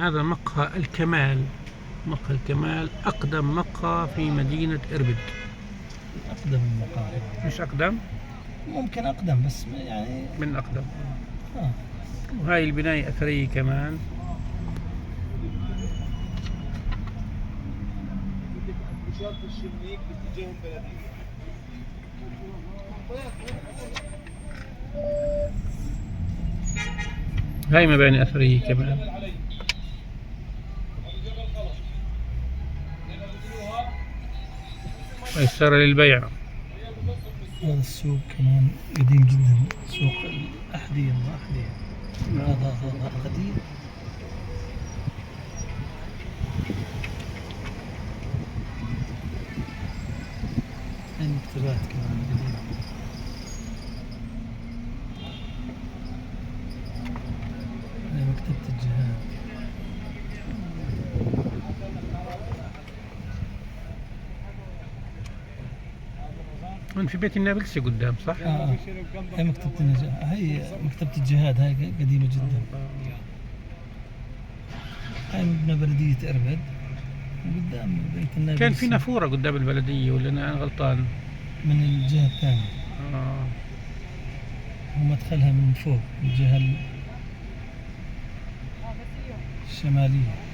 هذا مقهى الكمال. مقهى الكمال أقدم مقهى في مدينة إربد. أقدم المقاهي. مش أقدم؟ ممكن أقدم بس يعني من أقدم. وهاي البناية أثرية كمان. هاي مباني أثرية كمان. ميسرة للبيع. هذا السوق كمان قديم جدا، سوق الأحذية. هذا قديم. المكتبات كمان قديمة. مكتبة الجهاد. هون في بيت النابلسي قدام صح؟ هي مكتبة النجاح، هي مكتبة الجهاد، هاي قديمة جدا. هاي مبنى بلدية إربد قدام بيت النابلسي. كان في نافورة قدام البلدية ولا أنا غلطان؟ من الجهة الثانية. ومدخلها من فوق الجهة الشمالية.